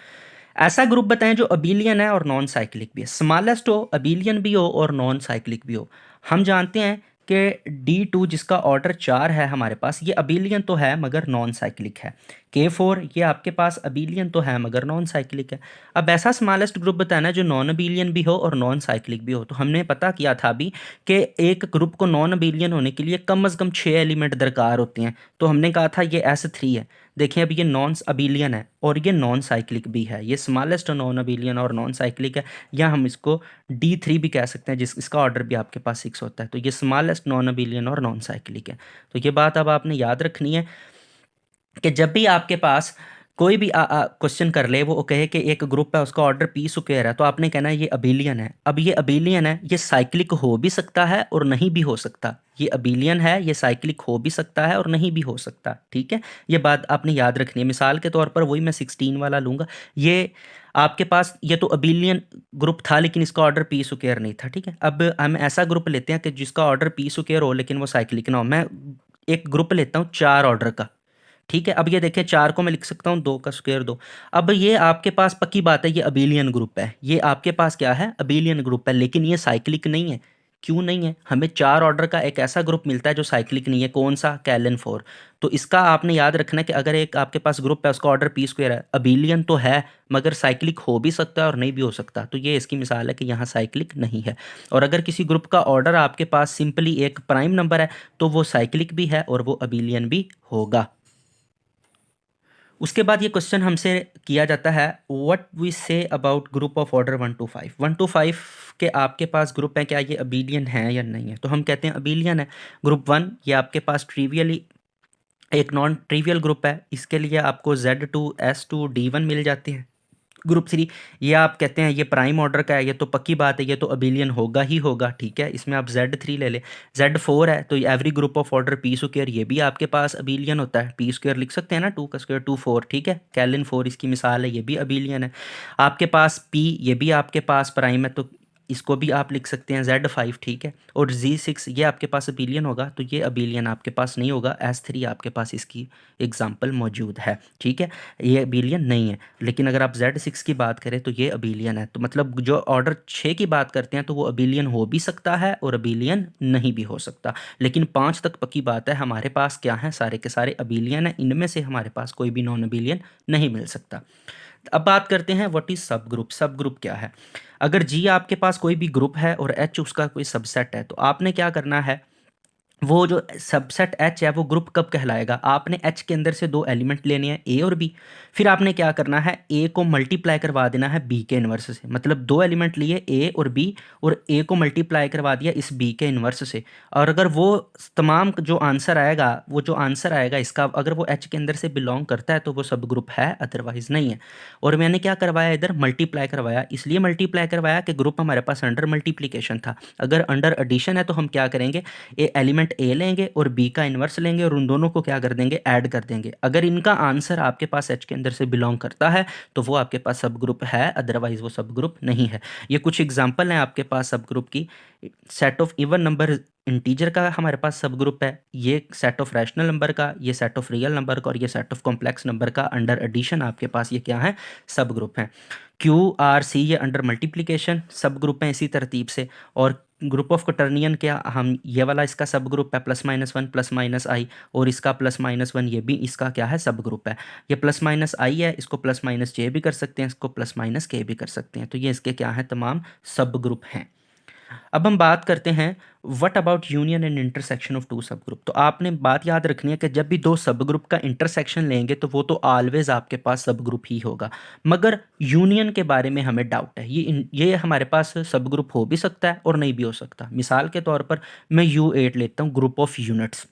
ऐसा ग्रुप बताएं जो अबीलियन है और नॉन साइक्लिक भी है। स्मॉलेस्ट हो, अबीलियन भी हो और नॉन साइक्लिक भी हो। हम जानते हैं कि D2 जिसका ऑर्डर 4 है हमारे पास, ये अबीलियन तो है मगर नॉन साइक्लिक है। K4 ये आपके पास अबीलियन तो है मगर नॉन साइक्लिक है। अब ऐसा स्मॉलेस्ट ग्रुप बताना जो नॉन अबीलियन भी हो और नॉन साइक्लिक भी हो। तो हमने पता किया था अभी कि एक ग्रुप को नॉन अबीलियन होने के लिए कम से कम 6 एलिमेंट दरकार होते हैं। तो हमने कहा था ये S3 है। देखिए अब ये नॉन अबीलियन है और ये नॉन साइक्लिक भी है। ये स्मॉलेस्ट नॉन अबीलियन और नॉन साइक्लिक है, या हम इसको D3 भी कह सकते हैं इसका ऑर्डर भी आपके पास 6 होता है। तो ये स्मॉलेस्ट नॉन अबीलियन और नॉन साइक्लिक है। तो ये बात अब आपने याद रखनी है कि जब भी आपके पास कोई भी क्वेश्चन कर ले, वो कहे कि एक ग्रुप है उसका ऑर्डर पी स्क्वायर है, तो आपने कहना है ये अबीलियन है। अब ये अबीलियन है, ये साइक्लिक हो भी सकता है और नहीं भी हो सकता। ये अबीलियन है, ये साइक्लिक हो भी सकता है और नहीं भी हो सकता। ठीक है, ये बात आपने याद रखनी है। मिसाल के तौर पर वही मैं 16 वाला लूँगा। ये आपके पास ये तो अबीलियन ग्रुप था लेकिन इसका ऑर्डर पी स्क्वायर नहीं था। ठीक है, अब हम ऐसा ग्रुप लेते हैं कि जिसका ऑर्डर पी स्क्वायर हो लेकिन वो साइक्लिक ना हो। मैं एक ग्रुप लेता हूँ 4 ऑर्डर का। ठीक है, अब ये देखें 4 को मैं लिख सकता हूँ 2 का स्क्वायर 2। अब ये आपके पास पक्की बात है ये अबीलियन ग्रुप है। ये आपके पास क्या है? अबीलियन ग्रुप है, लेकिन ये साइक्लिक नहीं है। क्यों नहीं है? हमें 4 ऑर्डर का एक ऐसा ग्रुप मिलता है जो साइक्लिक नहीं है। कौन सा? Kalen-4। तो इसका आपने याद रखना है कि अगर एक आपके पास ग्रुप है उसका ऑर्डर पी स्क्वायर है, अबीलियन तो है मगर साइक्लिक हो भी सकता है और नहीं भी हो सकता। तो ये इसकी मिसाल है कि यहाँ साइक्लिक नहीं है। और अगर किसी ग्रुप का ऑर्डर आपके पास सिंपली एक प्राइम नंबर है तो वो साइक्लिक भी है और वो अबीलियन भी होगा। उसके बाद ये क्वेश्चन हमसे किया जाता है, what we say about group of order 1 to 5। 1 to 5 के आपके पास ग्रुप है, क्या ये अबीलियन है या नहीं है? तो हम कहते हैं अबीलियन है। ग्रुप 1 ये आपके पास ट्रिवियली एक नॉन ट्रिवियल ग्रुप है, इसके लिए आपको Z2 S2 D1 मिल जाते हैं। ग्रुप 3 ये आप कहते हैं ये प्राइम ऑर्डर का है, ये तो पक्की बात है, ये तो अबीलियन होगा ही होगा। ठीक है, इसमें आप Z3 ले लें। Z4 है तो every group of order P square, ये भी आपके पास अबीलियन होता है। पी स्क्वायर लिख सकते हैं ना, 2 का स्क्वायर 2 4। ठीक है, Kalen-4 इसकी मिसाल है, ये भी अबीलियन है। आपके पास P ये भी आपके पास प्राइम है तो इसको भी आप लिख सकते हैं Z5। ठीक है, और Z6 ये आपके पास अबीलियन होगा तो ये अबीलियन आपके पास नहीं होगा। S3 आपके पास इसकी एग्जाम्पल मौजूद है। ठीक है, ये अबीलियन नहीं है। लेकिन अगर आप Z6 की बात करें तो ये अबीलियन है। तो मतलब जो ऑर्डर 6 की बात करते हैं तो वो अबीलियन हो भी सकता है और अबीलियन नहीं भी हो सकता। लेकिन 5 तक पक्की बात है हमारे पास क्या है? सारे के सारे अबीलियन है। इनमें से हमारे पास कोई भी नॉन अबीलियन नहीं मिल सकता। अब बात करते हैं व्हाट इज सब ग्रुप। सब ग्रुप क्या है? अगर जी आपके पास कोई भी ग्रुप है और एच उसका कोई सबसेट है तो आपने क्या करना है, वो जो सबसेट एच है वो ग्रुप कब कहलाएगा? आपने एच के अंदर से 2 एलिमेंट लेने हैं, ए और बी। फिर आपने क्या करना है, ए को मल्टीप्लाई करवा देना है बी के इन्वर्स से। मतलब 2 एलिमेंट लिए ए और बी, और ए को मल्टीप्लाई करवा दिया इस बी के इन्वर्स से। और अगर वो तमाम जो आंसर आएगा, वो जो आंसर आएगा इसका, अगर वो एच के अंदर से बिलोंग करता है तो वो सब ग्रुप है, अदरवाइज नहीं है। और मैंने क्या करवाया इधर? मल्टीप्लाई करवाया। इसलिए मल्टीप्लाई करवाया कि ग्रुप हमारे पास अंडर मल्टीप्लीकेशन था। अगर अंडर एडिशन है तो हम क्या करेंगे, ए एलिमेंट ए लेंगे और बी का इन्वर्स लेंगे और उन दोनों को क्या कर देंगे? ऐड कर देंगे। अगर इनका आंसर आपके पास एच के अंदर से बिलोंग करता है तो वो आपके पास सब ग्रुप है, अदरवाइज वो सब ग्रुप नहीं है। ये कुछ एग्जांपल हैं आपके पास सब ग्रुप की। Set of even number integer का हमारे पास सब ग्रुप है, ये सेट ऑफ रैशनल नंबर का, ये सेट ऑफ रियल नंबर का, और ये सेट ऑफ कॉम्प्लेक्स नंबर का अंडर एडिशन आपके पास ये क्या है? सब ग्रुप हैं। क्यू आर सी ये अंडर मल्टीप्लिकेशन सब ग्रुप हैं इसी तरतीब से। और ग्रुप ऑफ क्वाटर्नियन क्या, हम ये वाला इसका सब ग्रुप है +-1 +-i, और इसका +-1 ये भी इसका क्या है? सब ग्रुप है। ये +-i है, इसको +-j भी कर सकते हैं, इसको +-k भी कर सकते हैं। तो ये इसके क्या है? तमाम सब ग्रुप हैं। अब हम बात करते हैं what about union and intersection of two subgroup. तो आपने बात याद रखनी है कि जब भी दो सब ग्रुप का इंटरसेक्शन लेंगे तो वो तो ऑलवेज आपके पास सब ग्रुप ही होगा, मगर यूनियन के बारे में हमें डाउट है। ये हमारे पास सब ग्रुप हो भी सकता है और नहीं भी हो सकता। मिसाल के तौर पर मैं U8 लेता हूँ, ग्रुप ऑफ यूनिट्स,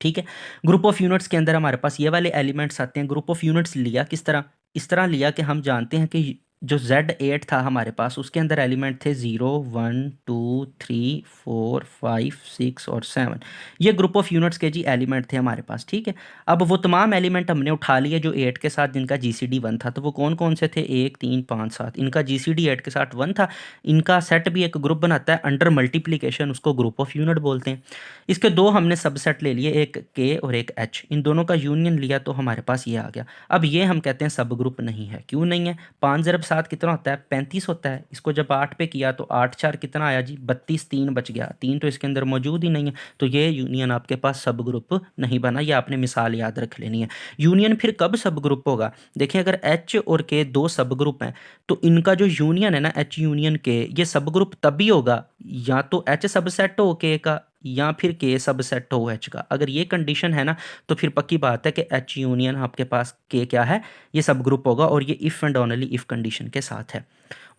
ठीक है। ग्रुप ऑफ यूनिट्स के अंदर हमारे पास ये वाले एलिमेंट्स आते हैं। ग्रुप ऑफ यूनिट्स लिया किस तरह, इस तरह लिया कि हम जानते हैं कि जो Z8 था हमारे पास, उसके अंदर एलिमेंट थे 0 1 2 3 4 5 6 और 7। ये ग्रुप ऑफ यूनिट्स के जी एलिमेंट थे हमारे पास, ठीक है। अब वो तमाम एलिमेंट हमने उठा लिए जो 8 के साथ जिनका GCD 1 था। तो वो कौन कौन से थे, 1 3 5 7, इनका GCD 8 के साथ 1 था। इनका सेट भी एक ग्रुप बनाता है अंडर मल्टीप्लिकेशन, उसको ग्रुप ऑफ यूनिट बोलते हैं। इसके दो हमने सबसेट ले लिए, एक K और एक H, इन दोनों का यूनियन लिया तो हमारे पास ये आ गया। अब ये हम कहते हैं सब ग्रुप नहीं है। क्यों नहीं है, 5 ज़रब 7 कितना होता है, 35 होता है। इसको जब 8 पे किया तो 8 4 कितना आया जी, 32, 3 बच गया, 3 तो इसके अंदर मौजूद ही नहीं है। तो ये यूनियन आपके पास सब ग्रुप नहीं बना। ये आपने मिसाल याद रख लेनी है। यूनियन फिर कब सब ग्रुप होगा, देखिए अगर H और K दो सब ग्रुप हैं तो इनका जो यूनियन है ना, H यूनियन K, ये सब ग्रुप तभी होगा या तो H सबसेट हो K का या फिर K सबसेट हो H का। अगर ये कंडीशन है ना तो फिर पक्की बात है कि H यूनियन आपके पास K क्या है, ये सब ग्रुप होगा, और ये if and only if condition के साथ है।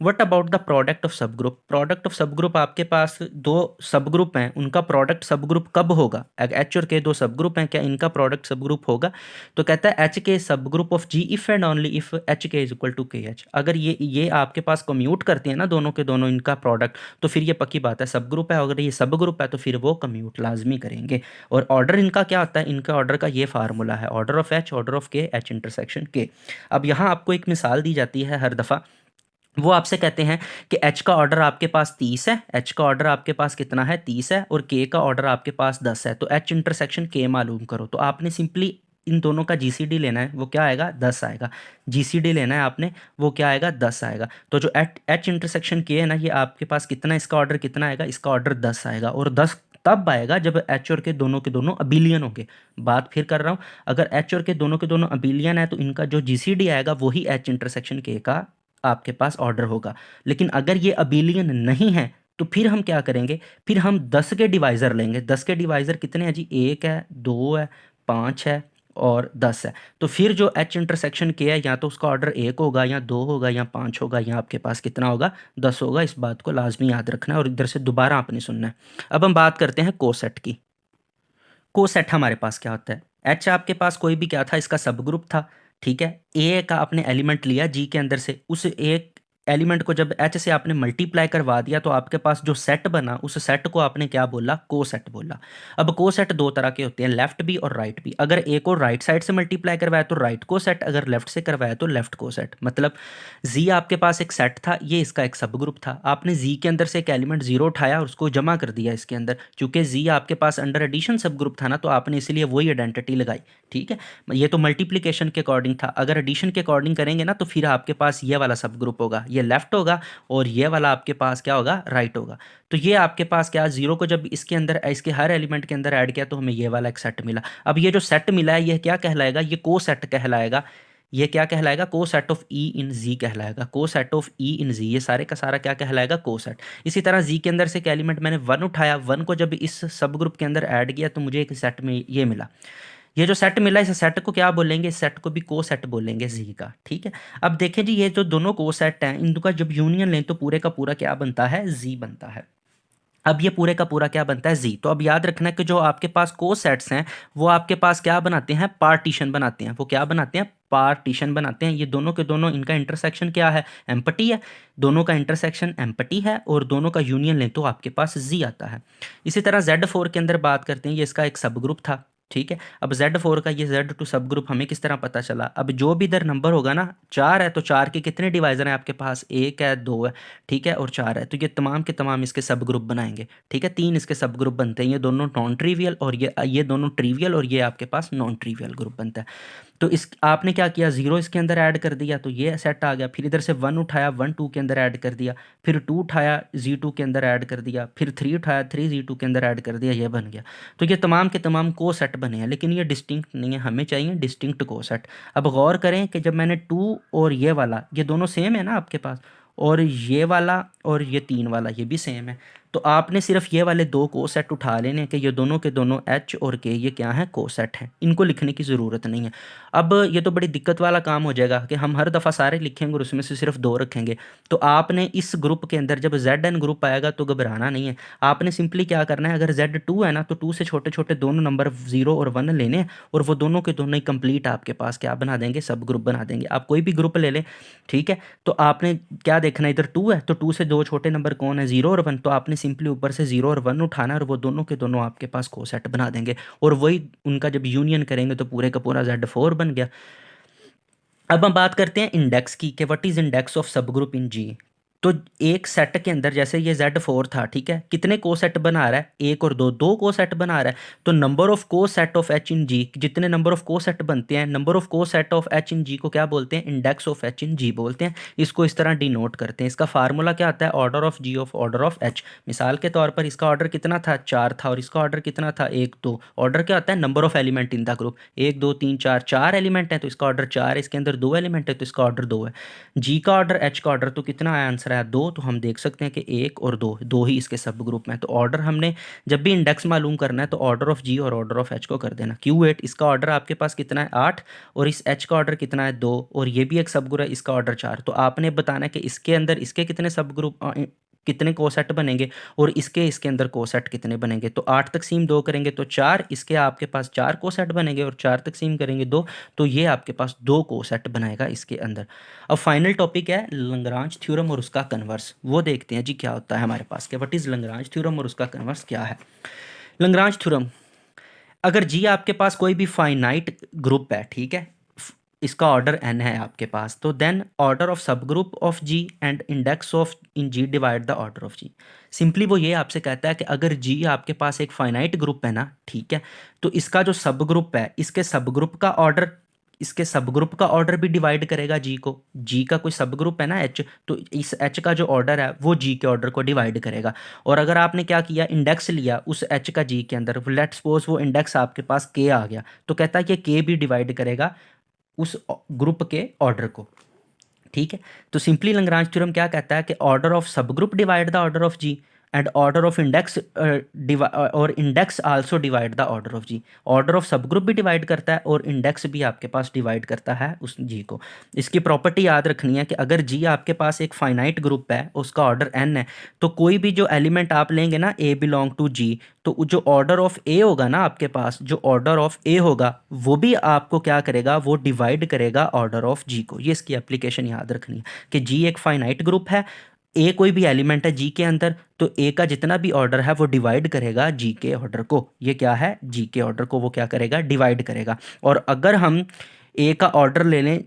What about the product of सब ग्रुप। प्रोडक्ट ऑफ सब ग्रुप, आपके पास दो सब ग्रुप हैं, उनका प्रोडक्ट सब ग्रुप कब होगा। H और K दो सब ग्रुप हैं, क्या इनका प्रोडक्ट सब ग्रुप होगा। तो कहता है HK subgroup of G if and only if HK is equal to KH। अगर ये आपके पास कम्यूट करते हैं ना दोनों के दोनों इनका प्रोडक्ट, तो फिर ये पक्की बात है सब ग्रुप है। अगर ये सब ग्रुप है तो फिर वो कम्यूट लाजमी करेंगे। और ऑर्डर इनका क्या होता है, इनका ऑर्डर का ये फार्मूला है, order of H, order of K, H intersection K। अब यहाँ आपको एक मिसाल दी जाती है हर दफ़ा, वो आपसे कहते हैं कि H का ऑर्डर आपके पास 30 है, H का ऑर्डर आपके पास कितना है 30 है, और K का ऑर्डर आपके पास 10 है। तो H इंटरसेक्शन K मालूम करो। तो आपने सिंपली इन दोनों का GCD लेना है, वो क्या आएगा 10 आएगा। GCD लेना है आपने, वो क्या आएगा 10 आएगा। तो जो H इंटरसेक्शन K है ना, ये आपके पास कितना, इसका ऑर्डर कितना आएगा, इसका ऑर्डर 10 आएगा। और 10 तब आएगा जब H और K दोनों के दोनों अबिलियन होंगे। बात फिर कर रहा हूँ, अगर H और K दोनों के दोनों अबिलियन है तो इनका जो GCD आएगा वही H इंटरसेक्शन K का आपके पास ऑर्डर होगा। लेकिन अगर ये अबिलियन नहीं है तो फिर हम क्या करेंगे, फिर हम 10 के डिवाइज़र लेंगे। 10 के डिवाइज़र कितने हैं जी, 1 है, 2 है, 5 है और 10 है। तो फिर जो H इंटरसेक्शन K है, या तो उसका ऑर्डर 1 होगा या 2 होगा या 5 होगा, या आपके पास कितना होगा 10 होगा। इस बात को लाजमी याद रखना है और इधर से दोबारा आपने सुनना है। अब हम बात करते हैं कोसेट की। कोसेट हमारे पास क्या होता है, H आपके पास कोई भी क्या था, इसका सब ग्रुप था, ठीक है। A का आपने एलिमेंट लिया G के अंदर से, उस एक एलिमेंट को जब H से आपने मल्टीप्लाई करवा दिया तो आपके पास जो सेट बना, उस सेट को आपने क्या बोला, कोसेट बोला। अब कोसेट दो तरह के होते हैं, लेफ्ट भी और राइट भी। अगर A को राइट साइड से मल्टीप्लाई करवाया तो राइट कोसेट, अगर लेफ्ट से करवाया तो लेफ्ट कोसेट। मतलब Z आपके पास एक सेट था, ये इसका एक सब ग्रुप था, आपने Z के अंदर से एक एलिमेंट 0 उठाया और उसको जमा कर दिया इसके अंदर। चूंकि Z आपके पास अंडर एडिशन सब ग्रुप था ना, तो आपने इसलिए वही आइडेंटिटी लगाई, ठीक है। ये तो मल्टीप्लिकेशन के अकॉर्डिंग था। अगर एडिशन के अकॉर्डिंग करेंगे ना तो फिर आपके पास ये वाला सब ग्रुप होगा, ये लेफ्ट होगा, और ये वाला आपके पास क्या होगा, राइट होगा। तो ये आपके पास क्या, 0 को जब इसके अंदर, इसके हर एलिमेंट के अंदर ऐड किया तो हमें ये वाला एक सेट मिला। अब ये जो सेट मिला है ये क्या कहलाएगा, ये को सेट कहलाएगा। ये क्या कहलाएगा, को सेट ऑफ ई इन जी कहलाएगा। को सेट ऑफ ई इन जी, ये सारे का सारा क्या कहलाएगा, को सेट। इसी तरह जी के अंदर से एक एलिमेंट मैंने 1 उठाया, 1 को जब इस सब ग्रुप के अंदर ऐड किया तो मुझे एक सेट में ये मिला। ये जो सेट मिला, इस सेट को क्या बोलेंगे, इस सेट को भी को सेट बोलेंगे जी का, ठीक है। अब देखें जी, ये जो दोनों को सेट हैं, इनका जब यूनियन लें तो पूरे का पूरा क्या बनता है, जी बनता है। अब ये पूरे का पूरा क्या बनता है, जी। तो अब याद रखना कि जो आपके पास को सेट्स हैं वो आपके पास क्या बनाते हैं, पार्टीशन बनाते हैं। वो क्या बनाते हैं, पार्टीशन बनाते हैं। ये दोनों के दोनों, इनका इंटरसेक्शन क्या है, एम्पटी है। दोनों का इंटरसेक्शन एम्पटी है और दोनों का यूनियन लें तो आपके पास जी आता है। इसी तरह Z4 के अंदर बात करते हैं, ये इसका एक सब ग्रुप था, ठीक है। अब Z4 का ये Z2 सब ग्रुप हमें किस तरह पता चला, अब जो भी इधर नंबर होगा ना, 4 है तो 4 के कितने डिवाइजर हैं आपके पास, 1 है, 2 है, ठीक है, और 4 है। तो ये तमाम के तमाम इसके सब ग्रुप बनाएंगे, ठीक है। 3 इसके सब ग्रुप बनते हैं, ये दोनों नॉन ट्रिवियल और ये दोनों ट्रिवियल, और ये आपके पास नॉन ट्रिवियल ग्रुप बनता है। तो इस आपने क्या किया, 0 इसके अंदर ऐड कर दिया तो ये सेट आ गया। फिर इधर से 1 उठाया, 1 2 के अंदर ऐड कर दिया। फिर 2 उठाया, Z2 के अंदर ऐड कर दिया। फिर 3 उठाया, 3 Z2 के अंदर ऐड कर दिया, ये बन गया। तो ये तमाम के तमाम को सेट बने हैं, लेकिन ये डिस्टिंक्ट नहीं है, हमें चाहिए डिस्टिंक्ट को सेट। अब गौर करें कि जब मैंने 2 और ये वाला, ये दोनों सेम है ना आपके पास, और ये वाला और ये 3 वाला ये भी सेम है, तो आपने सिर्फ ये वाले दो कोसेट उठा लेने हैं कि ये दोनों के दोनों एच और के ये क्या है, कोसेट हैं, इनको लिखने की ज़रूरत नहीं है। अब ये तो बड़ी दिक्कत वाला काम हो जाएगा कि हम हर दफ़ा सारे लिखेंगे और उसमें से सिर्फ दो रखेंगे। तो आपने इस ग्रुप के अंदर जब जेड एन ग्रुप आएगा तो घबराना नहीं है, आपने सिंपली क्या करना है, अगर जेड टू है ना तो टू से छोटे छोटे दोनों नंबर 0 और 1 लेने हैं और वो दोनों के दोनों ही कंप्लीट आपके पास क्या बना देंगे, सब ग्रुप बना देंगे। आप कोई भी ग्रुप ले लें, ठीक है। तो आपने क्या देखना है, इधर टू है तो टू से दो छोटे नंबर कौन है, 0 और 1, तो आपने सिंपली ऊपर से 0 और 1 उठाना है और वो दोनों के दोनों आपके पास कोसेट बना देंगे और वही उनका जब यूनियन करेंगे तो पूरे का पूरा Z4 बन गया। अब हम बात करते हैं इंडेक्स की कि व्हाट इज इंडेक्स ऑफ सब ग्रुप इन जी। तो एक सेट के अंदर जैसे ये Z4 था, ठीक है, कितने को सेट बना रहा है, एक और दो, दो को सेट बना रहा है। तो नंबर ऑफ को सेट ऑफ H इन जी, जितने नंबर ऑफ को सेट बनते हैं, नंबर ऑफ को सेट ऑफ H इन जी को क्या बोलते हैं, इंडेक्स ऑफ H इन जी बोलते हैं। इसको इस तरह डिनोट करते हैं। इसका फार्मूला क्या आता है, order of G of order of H। मिसाल के तौर पर इसका ऑर्डर कितना था, 4 था, और इसका ऑर्डर कितना था, 1 2। ऑर्डर क्या होता है, number of element in the group, 1 2 3 4, 4 element है तो इसका ऑर्डर 4 है, इसके अंदर 2 एलिमेंट है तो इसका ऑर्डर 2 है। जी का ऑर्डर, H का ऑर्डर, तो कितना आया, आंसर आया 2। तो हम देख सकते हैं कि 1 और 2, दो ही इसके सब ग्रुप में। तो ऑर्डर हमने जब भी इंडेक्स मालूम करना है तो ऑर्डर ऑफ जी और ऑर्डर ऑफ H को कर देना। Q8 इसका ऑर्डर आपके पास कितना है, 8, और इस H का ऑर्डर कितना है, 2, और ये भी एक सब ग्रुप है, इसका ऑर्डर 4। तो आपने बताना है कि इसके अंदर इसके कितने सब ग्रुप, कितने कोसेट बनेंगे और इसके अंदर कोसेट कितने बनेंगे। तो 8 तकसीम 2 करेंगे तो 4, इसके आपके पास 4 कोसेट बनेंगे, और 4 तकसीम करेंगे 2 तो ये आपके पास 2 कोसेट बनाएगा इसके अंदर। अब फाइनल टॉपिक है लैग्रांज थ्योरम और उसका कन्वर्स। वो देखते हैं जी क्या होता है हमारे पास, कि व्हाट इज लैग्रांज थ्योरम और उसका कन्वर्स क्या है। लैग्रांज थ्योरम, अगर जी आपके पास कोई भी फाइनाइट ग्रुप है, ठीक है, इसका ऑर्डर n है आपके पास, तो देन ऑर्डर ऑफ सब group of G and index of in G divide the order of G. Simply वो ये आपसे कहता है कि अगर जी आपके पास एक फाइनाइट ग्रुप है ना, ठीक है, तो इसका जो सब ग्रुप है, इसके सब ग्रुप का ऑर्डर, इसके सब ग्रुप का ऑर्डर भी डिवाइड करेगा जी को। जी का कोई सब ग्रुप है ना H, तो इस H का जो ऑर्डर है वो जी के ऑर्डर को डिवाइड करेगा। और अगर आपने क्या किया, इंडेक्स लिया उस H का जी के अंदर, लेट सपोज वो इंडेक्स आपके पास K आ गया, तो कहता है कि K भी डिवाइड करेगा उस ग्रुप के ऑर्डर को, ठीक है। तो सिंपली लैग्रांज थ्योरम क्या कहता है कि ऑर्डर ऑफ सब group divide the order of G and order of index और index also divide the order of G. Order of सब ग्रुप भी डिवाइड करता है और इंडेक्स भी आपके पास डिवाइड करता है उस जी को। इसकी प्रॉपर्टी याद रखनी है कि अगर जी आपके पास एक फाइनाइट ग्रुप है, उसका ऑर्डर n है, तो कोई भी जो एलिमेंट आप लेंगे ना, ए बिलोंग टू जी, तो जो ऑर्डर ऑफ ए होगा ना आपके पास, जो ऑर्डर ऑफ ए होगा वो भी आपको क्या करेगा, वो डिवाइड करेगा ऑर्डर ऑफ जी को। ये इसकी एप्लीकेशन याद रखनी है कि जी एक फाइनाइट ग्रुप है, ए कोई भी एलिमेंट है जी के अंदर, तो ए का जितना भी ऑर्डर है वो डिवाइड करेगा जी के ऑर्डर को। ये क्या है, जी के ऑर्डर को वो क्या करेगा, डिवाइड करेगा। और अगर हम ए का ऑर्डर ले लें,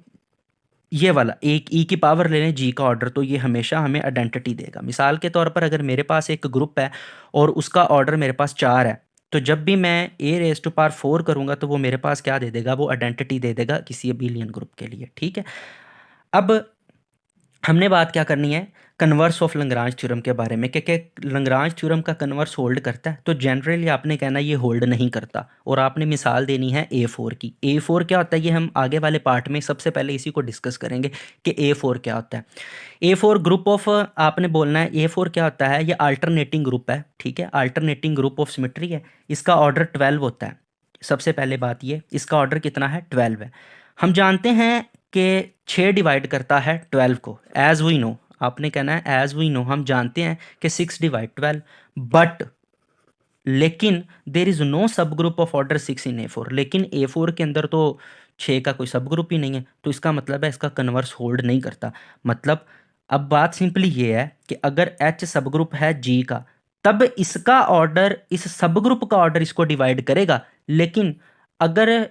ये वाला एक ई की पावर ले लें जी का ऑर्डर, तो ये हमेशा हमें आइडेंटिटी देगा। मिसाल के तौर पर अगर मेरे पास एक ग्रुप है और उसका ऑर्डर मेरे पास 4 है, तो जब भी मैं ए रेज टू पावर 4 करूँगा तो वो मेरे पास क्या दे देगा, वो आइडेंटिटी दे देगा किसी अबेलियन ग्रुप के लिए, ठीक है। अब हमने बात क्या करनी है, कन्वर्स ऑफ लैग्रांज थ्योरम के बारे में, कि लैग्रांज थ्योरम का कन्वर्स होल्ड करता है। तो जनरली आपने कहना ये होल्ड नहीं करता, और आपने मिसाल देनी है A4 की। A4 क्या होता है, ये हम आगे वाले पार्ट में सबसे पहले इसी को डिस्कस करेंगे कि A4 क्या होता है। A4 ग्रुप ऑफ, आपने बोलना है A4 क्या होता है, ये अल्टरनेटिंग ग्रुप है, ठीक है, अल्टरनेटिंग ग्रुप ऑफ सिमेट्री है। इसका ऑर्डर 12 होता है। सबसे पहले बात ये, इसका ऑर्डर कितना है, 12 है। हम जानते हैं कि 6 डिवाइड करता है 12 को, एज वी नो, आपने कहना है एज वी नो, हम जानते हैं कि 6 डिवाइड 12, बट लेकिन देर इज़ नो सब group of order 6 in A4। लेकिन A4 के अंदर तो 6 का कोई सब ग्रुप ही नहीं है, तो इसका मतलब है इसका कन्वर्स होल्ड नहीं करता। मतलब अब बात सिंपली ये है कि अगर H सब ग्रुप है G का, तब इसका ऑर्डर इस सब ग्रुप का ऑर्डर इसको डिवाइड करेगा। लेकिन अगर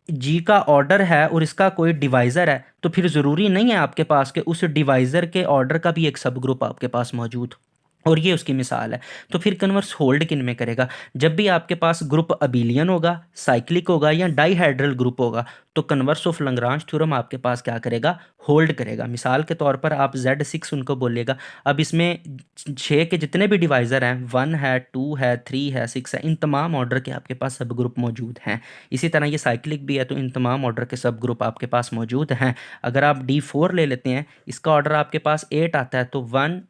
जी का ऑर्डर है और इसका कोई डिवाइज़र है, तो फिर ज़रूरी नहीं है आपके पास कि उस डिवाइज़र के ऑर्डर का भी एक सब ग्रुप आपके पास मौजूद हो। और ये उसकी मिसाल है। तो फिर कन्वर्स होल्ड किन में करेगा, जब भी आपके पास ग्रुप अबेलियन होगा, साइक्लिक होगा या डाइहाइड्रल ग्रुप होगा, तो कन्वर्स ऑफ लैग्रांज थ्योरम आपके पास क्या करेगा, होल्ड करेगा। मिसाल के तौर पर आप Z6 उनको बोलिएगा। अब इसमें 6 के जितने भी डिवाइज़र हैं, 1 है, 2 है, 3 है, 6 है, इन तमाम ऑर्डर के आपके पास सब ग्रुप मौजूद हैं। इसी तरह ये साइक्लिक भी है, तो इन तमाम ऑर्डर के सब ग्रुप आपके पास मौजूद हैं। अगर आप D4 ले लेते हैं, इसका ऑर्डर आपके पास 8 आता है, तो 1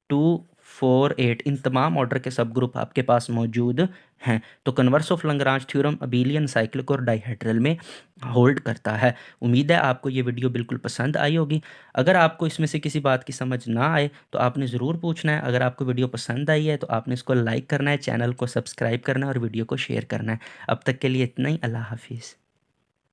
2 4, 8 इन तमाम ऑर्डर के सब ग्रुप आपके पास मौजूद हैं। तो converse of Lagrange theorem abelian cyclic और डाइहेड्रल में होल्ड करता है। उम्मीद है आपको ये वीडियो बिल्कुल पसंद आई होगी। अगर आपको इसमें से किसी बात की समझ ना आए तो आपने ज़रूर पूछना है। अगर आपको वीडियो पसंद आई है तो आपने इसको लाइक करना है, चैनल को सब्सक्राइब करना है और वीडियो को शेयर करना है। अब तक के लिए इतना ही। अल्लाह हाफिज़।